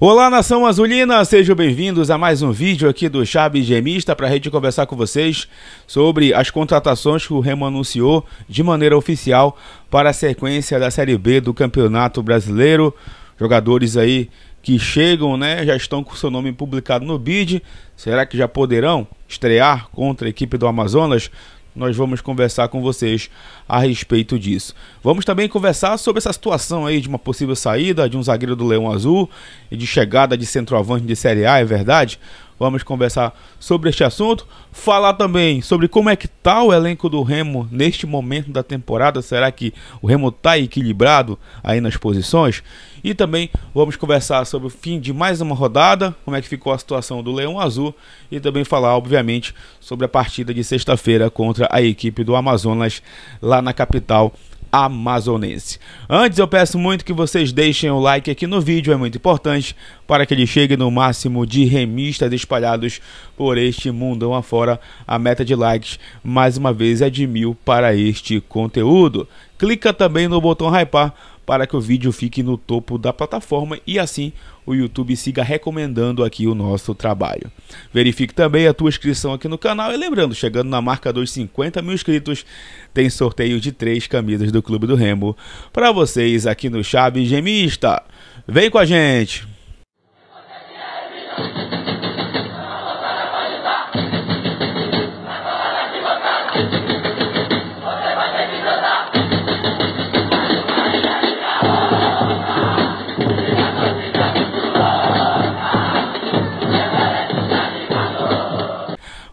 Olá, nação azulina, sejam bem-vindos a mais um vídeo aqui do Chave Gemista para a gente conversar com vocês sobre as contratações que o Remo anunciou de maneira oficial para a sequência da Série B do Campeonato Brasileiro. Jogadores aí que chegam, né, já estão com seu nome publicado no BID. Será que já poderão estrear contra a equipe do Amazonas? Nós vamos conversar com vocês a respeito disso. Vamos também conversar sobre essa situação aí de uma possível saída de um zagueiro do Leão Azul e de chegada de centroavante de Série A, é verdade? Vamos conversar sobre este assunto, falar também sobre como é que está o elenco do Remo neste momento da temporada. Será que o Remo está equilibrado aí nas posições? E também vamos conversar sobre o fim de mais uma rodada, como é que ficou a situação do Leão Azul e também falar, obviamente, sobre a partida de sexta-feira contra a equipe do Amazonas lá na capital amazonense. Antes, eu peço muito que vocês deixem o like aqui no vídeo, é muito importante para que ele chegue no máximo de remistas espalhados por este mundão afora. A meta de likes, mais uma vez, é de 1000 para este conteúdo. Clica também no botão hypar para que o vídeo fique no topo da plataforma e assim o YouTube siga recomendando aqui o nosso trabalho. Verifique também a tua inscrição aqui no canal e lembrando, chegando na marca dos 50 mil inscritos, tem sorteio de 3 camisas do Clube do Remo para vocês aqui no Chave Gemista. Vem com a gente!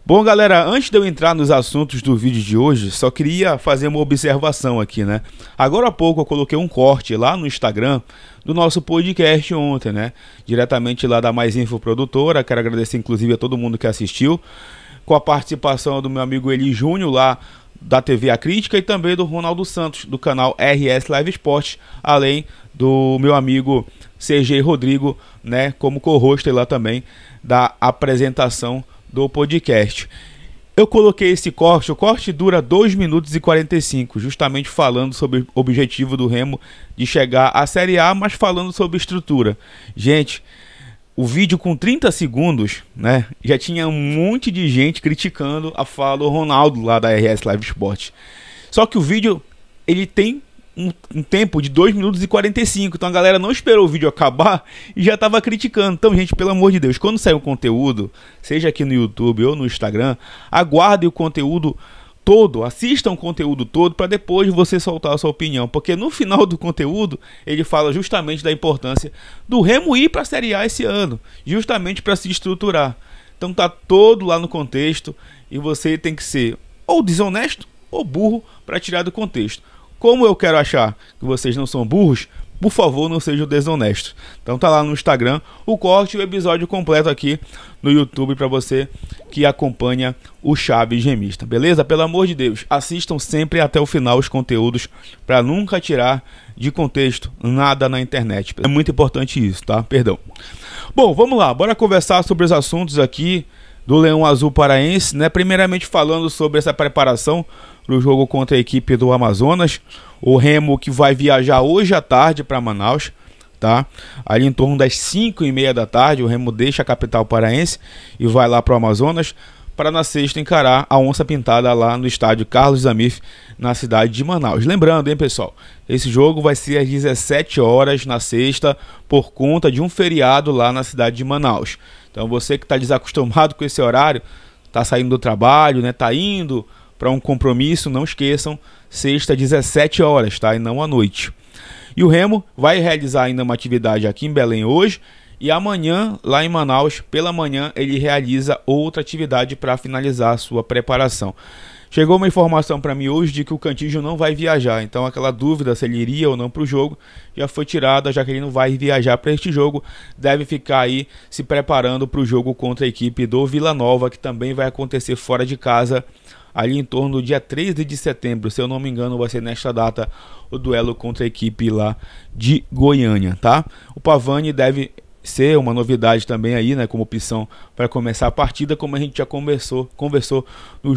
Bom, galera, antes de eu entrar nos assuntos do vídeo de hoje, só queria fazer uma observação aqui, né? Agora há pouco eu coloquei um corte lá no Instagram do nosso podcast ontem, né? Diretamente lá da Mais Info Produtora. Quero agradecer inclusive a todo mundo que assistiu, com a participação do meu amigo Eli Júnior lá da TV A Crítica e também do Ronaldo Santos, do canal RS Live Esporte, além do meu amigo CG Rodrigo, né? Como co-host lá também da apresentação do podcast. Eu coloquei esse corte, o corte dura 2 minutos e 45, justamente falando sobre o objetivo do Remo de chegar à Série A, mas falando sobre estrutura. Gente, o vídeo com 30 segundos, né, já tinha um monte de gente criticando a fala do Ronaldo lá da RS Live Sport. Só que o vídeo, ele tem um tempo de 2 minutos e 45, então a galera não esperou o vídeo acabar e já estava criticando. Então, gente, pelo amor de Deus, quando sair um conteúdo, seja aqui no YouTube ou no Instagram, aguarde o conteúdo todo, assistam o conteúdo todo para depois você soltar a sua opinião, porque no final do conteúdo ele fala justamente da importância do Remo ir para a Série A esse ano, justamente para se estruturar. Então tá todo lá no contexto e você tem que ser ou desonesto ou burro para tirar do contexto. Como eu quero achar que vocês não são burros, por favor, não sejam desonestos. Então tá lá no Instagram o corte e o episódio completo aqui no YouTube para você que acompanha o Chave Gemista, beleza? Pelo amor de Deus, assistam sempre até o final os conteúdos para nunca tirar de contexto nada na internet. É muito importante isso, tá? Perdão. Bom, vamos lá, bora conversar sobre os assuntos aqui do Leão Azul Paraense, né? Primeiramente falando sobre essa preparação para o jogo contra a equipe do Amazonas. O Remo que vai viajar hoje à tarde para Manaus, tá? Ali em torno das 5h30 da tarde, o Remo deixa a capital paraense e vai lá para o Amazonas para na sexta encarar a Onça Pintada lá no estádio Carlos Zamif, na cidade de Manaus. Lembrando, hein, pessoal, esse jogo vai ser às 17 horas na sexta por conta de um feriado lá na cidade de Manaus. Então você que está desacostumado com esse horário, está saindo do trabalho, né, tá indo para um compromisso, não esqueçam, sexta 17 horas, tá? E não à noite. E o Remo vai realizar ainda uma atividade aqui em Belém hoje e amanhã, lá em Manaus, pela manhã, ele realiza outra atividade para finalizar a sua preparação. Chegou uma informação para mim hoje de que o Cantígio não vai viajar, então aquela dúvida se ele iria ou não para o jogo já foi tirada, já que ele não vai viajar para este jogo, deve ficar aí se preparando para o jogo contra a equipe do Vila Nova, que também vai acontecer fora de casa, ali em torno do dia 13 de setembro, se eu não me engano vai ser nesta data o duelo contra a equipe lá de Goiânia, tá? O Pavani deve ser uma novidade também aí, né, como opção para começar a partida, como a gente já conversou no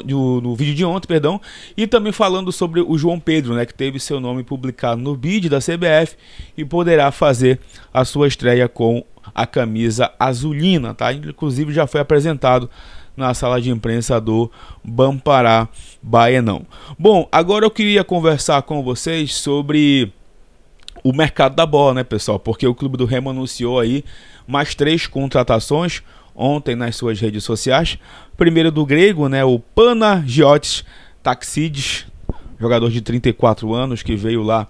no vídeo de ontem, perdão, e também falando sobre o João Pedro, né, que teve seu nome publicado no bid da CBF e poderá fazer a sua estreia com a camisa azulina, tá? Inclusive já foi apresentado na sala de imprensa do Bampará Baenão. Bom, agora eu queria conversar com vocês sobre o mercado da bola, né, pessoal? Porque o Clube do Remo anunciou aí mais 3 contratações ontem nas suas redes sociais. Primeiro do grego, né, o Panagiotis Taxidis, jogador de 34 anos que veio lá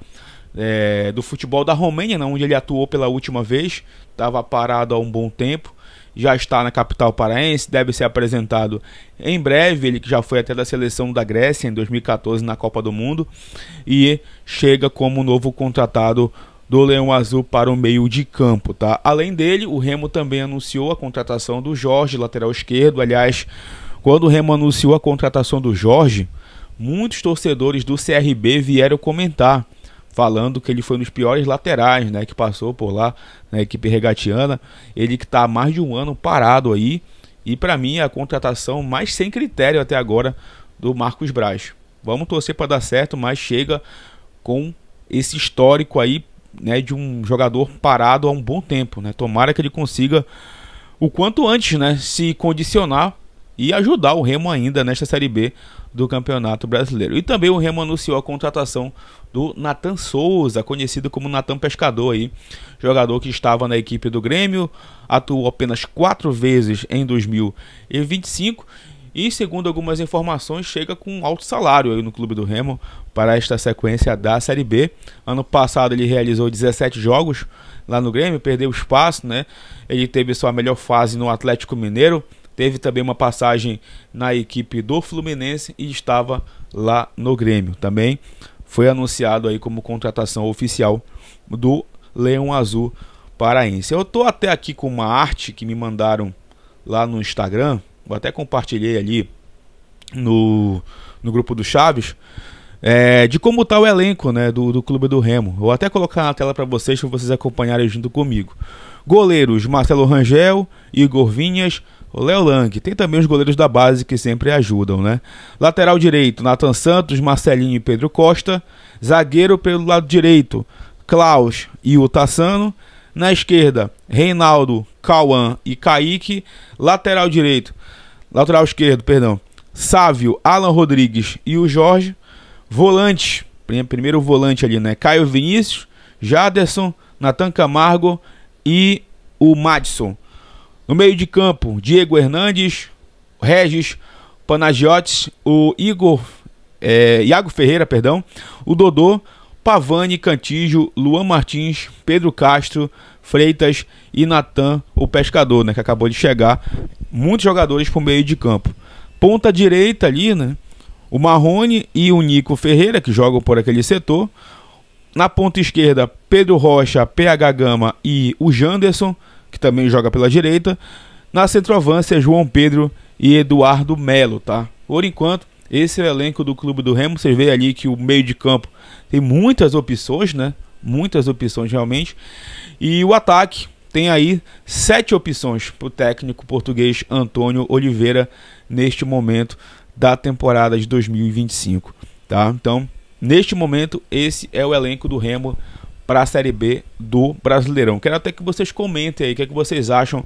do futebol da Romênia, né, onde ele atuou pela última vez, estava parado há um bom tempo. Já está na capital paraense, deve ser apresentado em breve, ele que já foi até da seleção da Grécia em 2014 na Copa do Mundo e chega como novo contratado do Leão Azul para o meio de campo, tá? Além dele, o Remo também anunciou a contratação do Jorge, lateral esquerdo. Aliás, quando o Remo anunciou a contratação do Jorge, muitos torcedores do CRB vieram comentar, falando que ele foi um dos piores laterais, né, que passou por lá na equipe regatiana. Ele que está há mais de um ano parado aí, e para mim é a contratação mais sem critério até agora do Marcos Braz. Vamos torcer para dar certo, mas chega com esse histórico aí, né, de um jogador parado há um bom tempo, né? Tomara que ele consiga o quanto antes, né, se condicionar e ajudar o Remo ainda nesta Série B do Campeonato Brasileiro. E também o Remo anunciou a contratação do Nathan Souza, conhecido como Nathan Pescador aí, jogador que estava na equipe do Grêmio, atuou apenas 4 vezes em 2025 e, segundo algumas informações, chega com um alto salário aí no Clube do Remo para esta sequência da Série B. Ano passado ele realizou 17 jogos lá no Grêmio, perdeu espaço, né? Ele teve sua melhor fase no Atlético Mineiro, teve também uma passagem na equipe do Fluminense e estava lá no Grêmio. Também foi anunciado aí como contratação oficial do Leão Azul paraense. Eu tô até aqui com uma arte que me mandaram lá no Instagram, eu até compartilhei ali no grupo do Chaves, de como tá o elenco, né, do Clube do Remo. Vou até colocar na tela para vocês acompanharem junto comigo. Goleiros: Marcelo Rangel, Igor Vinhas, o Léo Lang. Tem também os goleiros da base que sempre ajudam, né? Lateral direito: Nathan Santos, Marcelinho e Pedro Costa. Zagueiro pelo lado direito: Klaus e o Tassano. Na esquerda: Reinaldo, Cauã e Kaique. Lateral esquerdo, perdão, Sávio, Alan Rodrigues e o Jorge. Volante, primeiro volante ali, né? Caio Vinícius, Jaderson, Nathan Camargo e o Madison. No meio de campo: Diego Hernandes, Regis, Panagiotis, o Iago Ferreira, perdão, o Dodô, Pavani, Cantígio, Luan Martins, Pedro Castro, Freitas e Nathan, o Pescador, né, que acabou de chegar. Muitos jogadores para o meio de campo. Ponta direita ali, né, o Marrone e o Nico Ferreira, que jogam por aquele setor. Na ponta esquerda: Pedro Rocha, PH Gama e o Janderson, que também joga pela direita. Na centroavância: João Pedro e Eduardo Melo, tá? Por enquanto, esse é o elenco do Clube do Remo. Vocês veem ali que o meio de campo tem muitas opções, né? Muitas opções realmente. E o ataque tem aí 7 opções para o técnico português Antônio Oliveira neste momento da temporada de 2025, tá? Então, neste momento, esse é o elenco do Remo para a Série B do Brasileirão. Quero até que vocês comentem aí o que é que vocês acham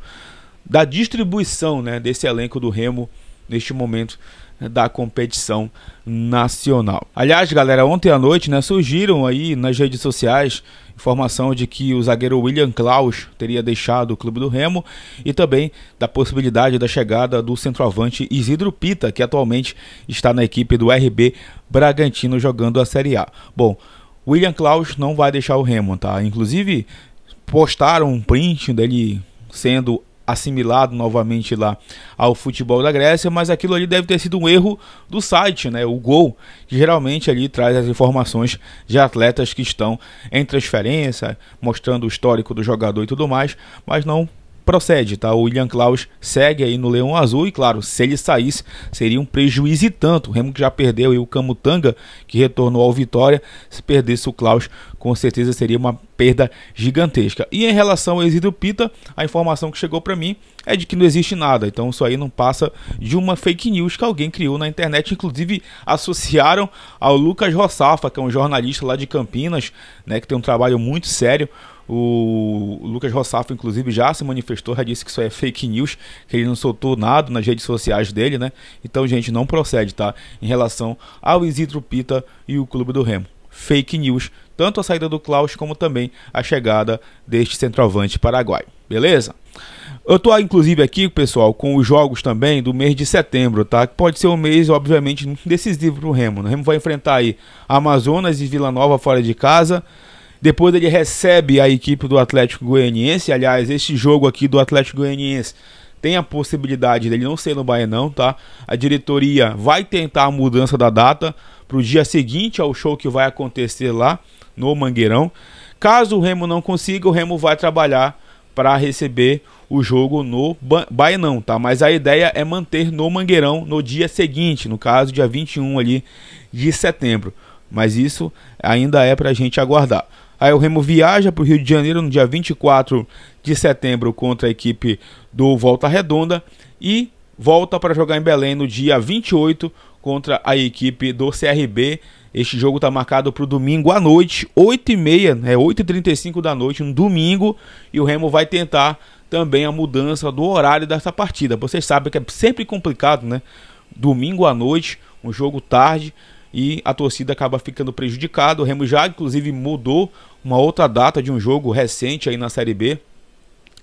da distribuição, né, desse elenco do Remo neste momento da competição nacional. Aliás, galera, ontem à noite, né, surgiram aí nas redes sociais informação de que o zagueiro William Klaus teria deixado o Clube do Remo e também da possibilidade da chegada do centroavante Isidro Pita, que atualmente está na equipe do RB Bragantino jogando a Série A. Bom, William Klaus não vai deixar o Remo, tá? Inclusive, postaram um print dele sendo assimilado novamente lá ao futebol da Grécia, mas aquilo ali deve ter sido um erro do site, né? O Gol, que geralmente ali traz as informações de atletas que estão em transferência, mostrando o histórico do jogador e tudo mais, mas não procede, tá? O William Klaus segue aí no Leão Azul e, claro, se ele saísse, seria um prejuízo e tanto. O Remo que já perdeu aí o Camutanga, que retornou ao Vitória, se perdesse o Klaus, com certeza seria uma perda gigantesca. E em relação ao Isidro Pita, a informação que chegou para mim é de que não existe nada. Então isso aí não passa de uma fake news que alguém criou na internet. Inclusive associaram ao Lucas Rossafa, que é um jornalista lá de Campinas, né, que tem um trabalho muito sério. O Lucas Rossafa, inclusive, já se manifestou, já disse que isso é fake news, que ele não soltou nada nas redes sociais dele, né? Então, gente, não procede, tá? Em relação ao Isidro Pita e o Clube do Remo. Fake news, tanto a saída do Klaus como também a chegada deste centroavante paraguaio, beleza? Eu tô inclusive aqui, pessoal, com os jogos também do mês de setembro, tá? Que pode ser um mês, obviamente, decisivo pro Remo. O Remo vai enfrentar aí Amazonas e Vila Nova fora de casa. Depois ele recebe a equipe do Atlético Goianiense. Aliás, este jogo aqui do Atlético Goianiense tem a possibilidade dele não ser no Baenão, tá? A diretoria vai tentar a mudança da data para o dia seguinte ao show que vai acontecer lá no Mangueirão. Caso o Remo não consiga, o Remo vai trabalhar para receber o jogo no Baenão, tá? Mas a ideia é manter no Mangueirão no dia seguinte, no caso dia 21 ali de setembro. Mas isso ainda é para a gente aguardar. Aí o Remo viaja para o Rio de Janeiro no dia 24 de setembro contra a equipe do Volta Redonda e volta para jogar em Belém no dia 28 contra a equipe do CRB. Este jogo está marcado para o domingo à noite, 8h30, 8h35 da noite, um domingo, e o Remo vai tentar também a mudança do horário dessa partida. Vocês sabem que é sempre complicado, né? Domingo à noite, um jogo tarde, e a torcida acaba ficando prejudicada. O Remo já, inclusive, mudou uma outra data de um jogo recente aí na Série B,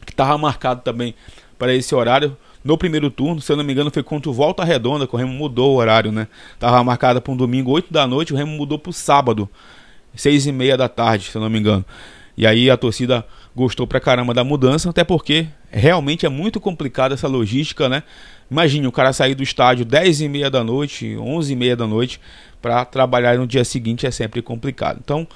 que estava marcado também para esse horário no primeiro turno. Se eu não me engano, foi contra o Volta Redonda que o Remo mudou o horário, né? Estava marcado para um domingo, 8 da noite, o Remo mudou para o sábado, 6h30 da tarde, se eu não me engano. E aí a torcida gostou pra caramba da mudança, até porque realmente é muito complicada essa logística, né? Imagine o cara sair do estádio 10h30 da noite, 11h30 da noite, para trabalhar no dia seguinte é sempre complicado. Então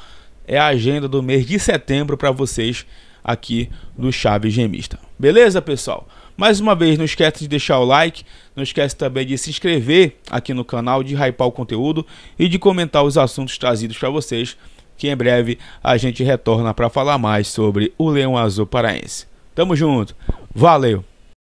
é a agenda do mês de setembro para vocês aqui do Chave Gemista. Beleza, pessoal? Mais uma vez, não esquece de deixar o like, não esquece também de se inscrever aqui no canal, de hypar o conteúdo e de comentar os assuntos trazidos para vocês, que em breve a gente retorna para falar mais sobre o Leão Azul Paraense. Tamo junto, valeu!